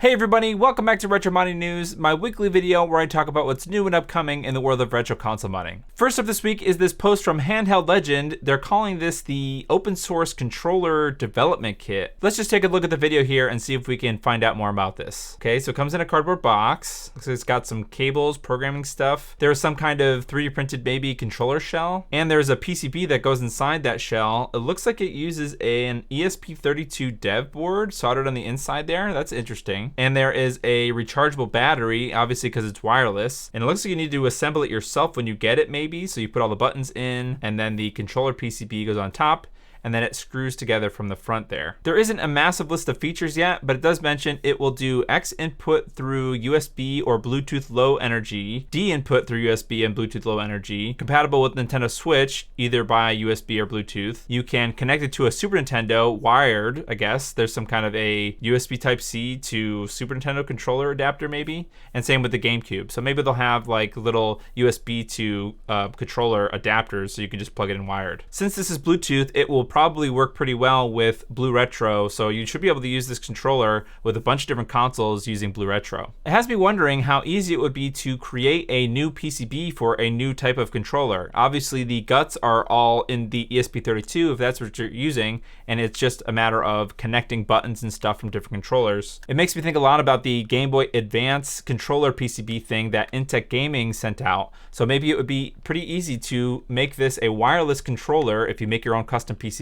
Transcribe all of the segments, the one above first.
Hey everybody, welcome back to Retro Modding News, my weekly video where I talk about what's new and upcoming in the world of retro console modding. First up this week is this post from Handheld Legend. They're calling this the open source controller development kit. Let's just take a look at the video here and see if we can find out more about this. Okay, so it comes in a cardboard box. Looks like it's got some cables, programming stuff. There's some kind of 3D printed maybe controller shell, and there's a PCB that goes inside that shell. It looks like it uses an ESP32 dev board soldered on the inside there. That's interesting. And there is a rechargeable battery, obviously because it's wireless. And it looks like you need to assemble it yourself when you get it maybe. So you put all the buttons in and then the controller PCB goes on top, and then it screws together from the front there. There isn't a massive list of features yet, but it does mention it will do X input through USB or Bluetooth low energy, D input through USB and Bluetooth low energy, compatible with Nintendo Switch, either by USB or Bluetooth. You can connect it to a Super Nintendo wired, I guess. There's some kind of a USB Type-C to Super Nintendo controller adapter maybe, and same with the GameCube. So maybe they'll have like little USB to controller adapters so you can just plug it in wired. Since this is Bluetooth, it will probably work pretty well with BlueRetro, so you should be able to use this controller with a bunch of different consoles using BlueRetro. It has me wondering how easy it would be to create a new PCB for a new type of controller. Obviously the guts are all in the ESP32 if that's what you're using, and it's just a matter of connecting buttons and stuff from different controllers. It makes me think a lot about the Game Boy Advance controller PCB thing that Intech Gaming sent out. So maybe it would be pretty easy to make this a wireless controller if you make your own custom PCB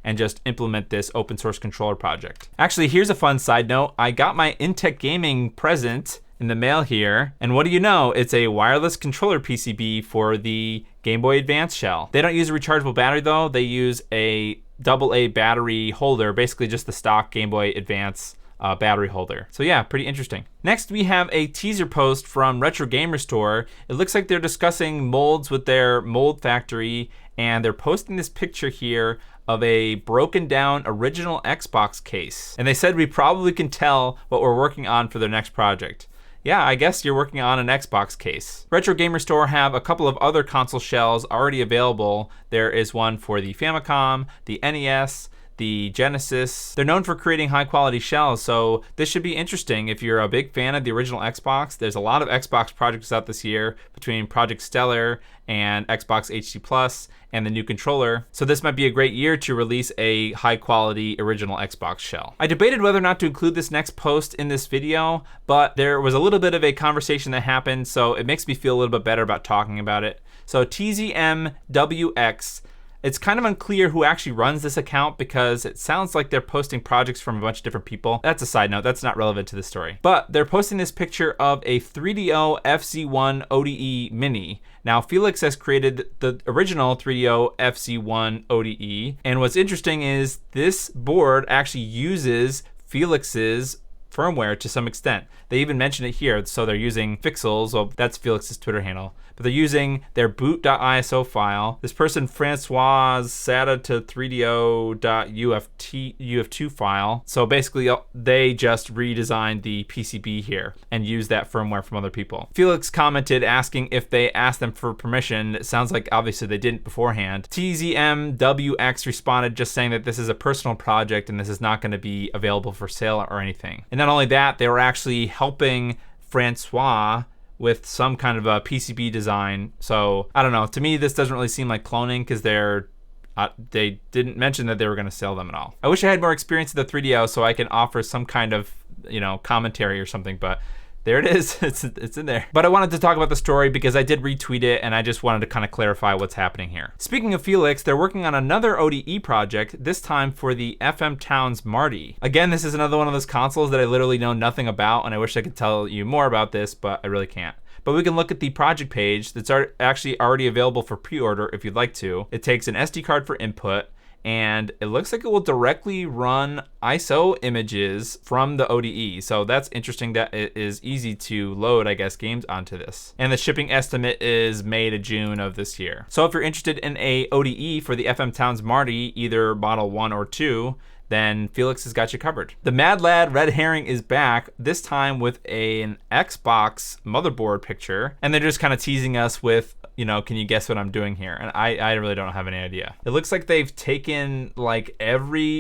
and just implement this open source controller project. Actually, here's a fun side note. I got my Intech Gaming present in the mail here, and what do you know? It's a wireless controller PCB for the Game Boy Advance shell. They don't use a rechargeable battery though. They use a AA battery holder, basically just the stock Game Boy Advance battery holder. So yeah, pretty interesting. Next, we have a teaser post from Retro Gamer Store. It looks like they're discussing molds with their mold factory, and they're posting this picture here of a broken down original Xbox case. And they said we probably can tell what we're working on for their next project. Yeah, I guess you're working on an Xbox case. Retro Gamer Store have a couple of other console shells already available. There is one for the Famicom, the NES, the Genesis. They're known for creating high quality shells, so this should be interesting if you're a big fan of the original Xbox. There's a lot of Xbox projects out this year between Project Stellar and Xbox HD Plus and the new controller. So this might be a great year to release a high quality original Xbox shell. I debated whether or not to include this next post in this video, but there was a little bit of a conversation that happened, so it makes me feel a little bit better about talking about it. So TZMWX, it's kind of unclear who actually runs this account because it sounds like they're posting projects from a bunch of different people. That's a side note, that's not relevant to the story. But they're posting this picture of a 3DO FZ1 ODE Mini. Now Felix has created the original 3DO FZ1 ODE, and what's interesting is this board actually uses Felix's firmware to some extent. They even mention it here, so they're using Fixels, well that's Felix's Twitter handle, but they're using their boot.iso file. This person, Francois, SATA to 3do.uf2 file. So basically they just redesigned the PCB here and used that firmware from other people. Felix commented asking if they asked them for permission. It sounds like obviously they didn't beforehand. TZMWX responded just saying that this is a personal project and this is not going to be available for sale or anything. And not only that, they were actually helping Francois with some kind of a PCB design. So I don't know, to me this doesn't really seem like cloning because they didn't mention that they were going to sell them at all. I wish I had more experience with the 3DO so I can offer some kind of, you know, commentary or something, but there it is. It's in there. But I wanted to talk about the story because I did retweet it and I just wanted to kind of clarify what's happening here. Speaking of Felix, they're working on another ODE project, this time for the Towns Marty. Again, this is another one of those consoles that I literally know nothing about, and I wish I could tell you more about this, but I really can't. But we can look at the project page that's actually already available for pre-order if you'd like to. It takes an SD card for input, and it looks like it will directly run ISO images from the ODE. So that's interesting that it is easy to load, I guess, games onto this. And the shipping estimate is May to June of this year. So if you're interested in a ODE for the Towns Marty, either model 1 or 2, then Felix has got you covered. The Mad Lad Redherring is back, this time with an Xbox motherboard picture. And they're just kind of teasing us with, you know, can you guess what I'm doing here? And I really don't have any idea. It looks like they've taken like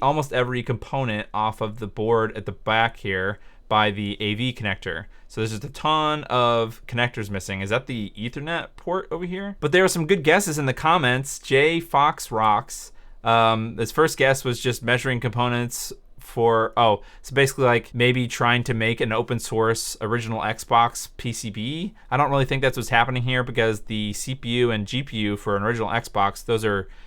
almost every component off of the board at the back here, by the AV connector. So there's just a ton of connectors missing. Is that the Ethernet port over here? But there are some good guesses in the comments. J Fox Rocks. His first guess was just measuring components for, so basically like maybe trying to make an open source original Xbox PCB. I don't really think that's what's happening here, because the CPU and GPU for an original Xbox,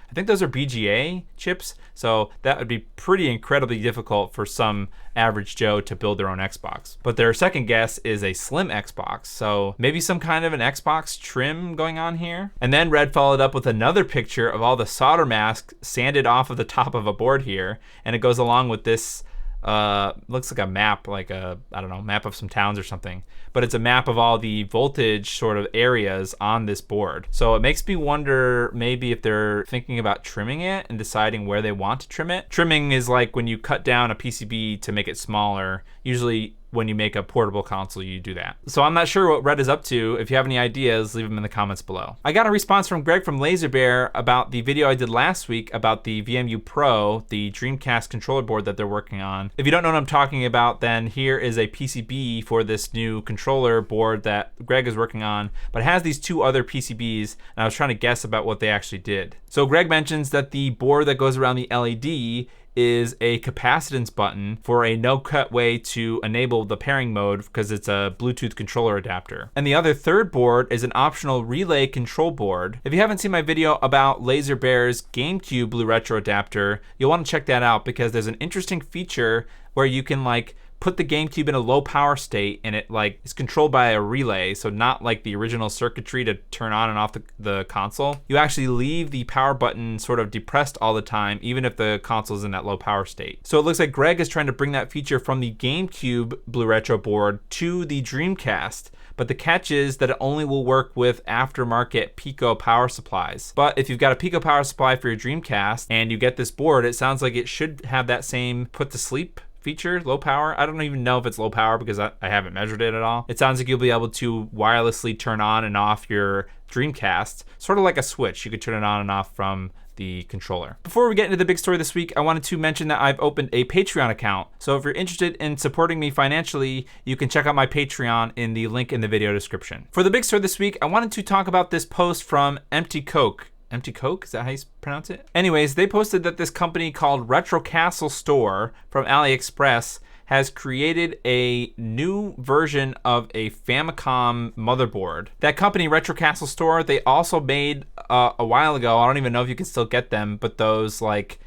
I think those are BGA chips, so that would be pretty incredibly difficult for some average Joe to build their own Xbox. But their second guess is a slim Xbox, so maybe some kind of an Xbox trim going on here. And then Red followed up with another picture of all the solder masks sanded off of the top of a board here, and it goes along with this looks like a map, like a, I don't know, map of some towns or something, but it's a map of all the voltage sort of areas on this board. So it makes me wonder maybe if they're thinking about trimming it and deciding where they want to trim it. Trimming is like when you cut down a PCB to make it smaller. Usually when you make a portable console, you do that. So I'm not sure what Red is up to. If you have any ideas, leave them in the comments below. I got a response from Greg from LaserBear about the video I did last week about the VMU Pro, the Dreamcast controller board that they're working on. If you don't know what I'm talking about, then here is a PCB for this new controller board that Greg is working on, but it has these two other PCBs, and I was trying to guess about what they actually did. So Greg mentions that the board that goes around the LED is a capacitance button for a no-cut way to enable the pairing mode, because it's a Bluetooth controller adapter. And the other third board is an optional relay control board. If you haven't seen my video about LaserBear's GameCube BlueRetro adapter, you'll want to check that out, because there's an interesting feature where you can like put the GameCube in a low power state, and it like is controlled by a relay, so not like the original circuitry to turn on and off the console. You actually leave the power button sort of depressed all the time, even if the console is in that low power state. So it looks like Greg is trying to bring that feature from the GameCube BlueRetro board to the Dreamcast, but the catch is that it only will work with aftermarket Pico power supplies. But if you've got a Pico power supply for your Dreamcast and you get this board, it sounds like it should have that same put to sleep feature, low power. I don't even know if it's low power because I haven't measured it at all. It sounds like you'll be able to wirelessly turn on and off your Dreamcast, sort of like a switch. You could turn it on and off from the controller. Before we get into the big story this week, I wanted to mention that I've opened a Patreon account. So if you're interested in supporting me financially, you can check out my Patreon in the link in the video description. For the big story this week, I wanted to talk about this post from Empty Coke. Empty Coke? Is that how you pronounce it? Anyways, they posted that this company called Retro Castle Store from AliExpress has created a new version of a Famicom motherboard. That company, Retro Castle Store, they also made a while ago, I don't even know if you can still get them, but those like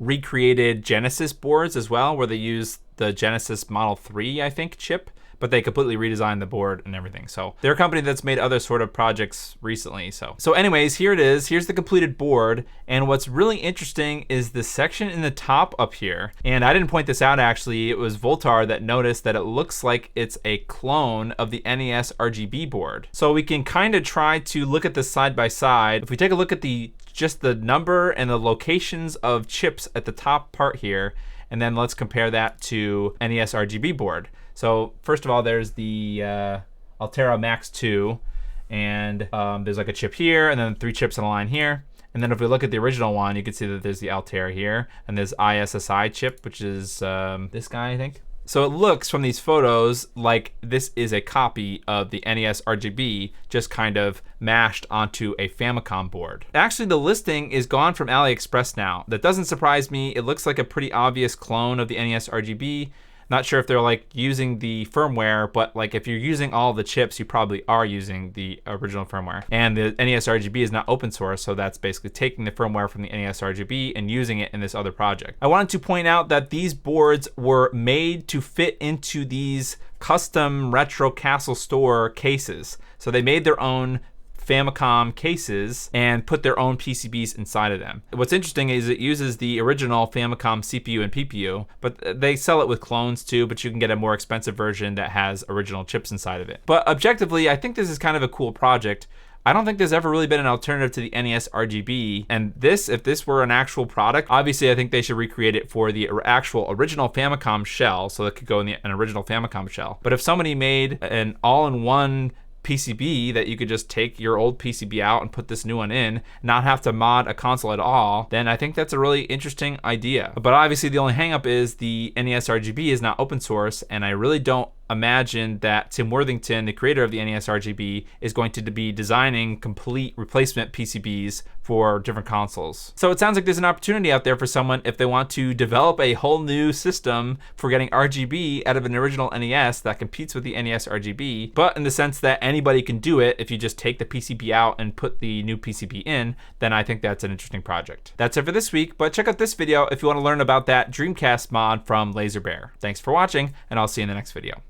recreated Genesis boards as well, where they use the Genesis Model 3, I think, chip, but they completely redesigned the board and everything. So they're a company that's made other sort of projects recently. So anyways, here it is. Here's the completed board. And what's really interesting is the section in the top up here. And I didn't point this out actually. It was Voltar that noticed that it looks like it's a clone of the NESRGB board. So we can kind of try to look at this side by side. If we take a look at just the number and the locations of chips at the top part here, and then let's compare that to NESRGB board. So first of all, there's the Altera Max 2, and there's like a chip here, and then 3 chips on a line here. And then if we look at the original one, you can see that there's the Altera here, and there's ISSI chip, which is this guy, I think. So it looks from these photos like this is a copy of the NESRGB, just kind of mashed onto a Famicom board. Actually, the listing is gone from AliExpress now. That doesn't surprise me. It looks like a pretty obvious clone of the NESRGB. Not sure if they're like using the firmware, but like if you're using all the chips, you probably are using the original firmware. And the NESRGB is not open source, so that's basically taking the firmware from the NESRGB and using it in this other project. I wanted to point out that these boards were made to fit into these custom Retro Castle Store cases. So they made their own Famicom cases and put their own PCBs inside of them. What's interesting is it uses the original Famicom CPU and PPU, but they sell it with clones too, but you can get a more expensive version that has original chips inside of it. But objectively, I think this is kind of a cool project. I don't think there's ever really been an alternative to the NESRGB, and if this were an actual product, obviously I think they should recreate it for the actual original Famicom shell, so it could go in an original Famicom shell. But if somebody made an all-in-one PCB that you could just take your old PCB out and put this new one in, not have to mod a console at all, then I think that's a really interesting idea. But obviously the only hangup is the NESRGB is not open source, and I really don't imagine that Tim Worthington, the creator of the NESRGB, is going to be designing complete replacement PCBs for different consoles. So it sounds like there's an opportunity out there for someone if they want to develop a whole new system for getting RGB out of an original NES that competes with the NESRGB, but in the sense that anybody can do it if you just take the PCB out and put the new PCB in, then I think that's an interesting project. That's it for this week, but check out this video if you want to learn about that Dreamcast mod from Laser Bear. Thanks for watching, and I'll see you in the next video.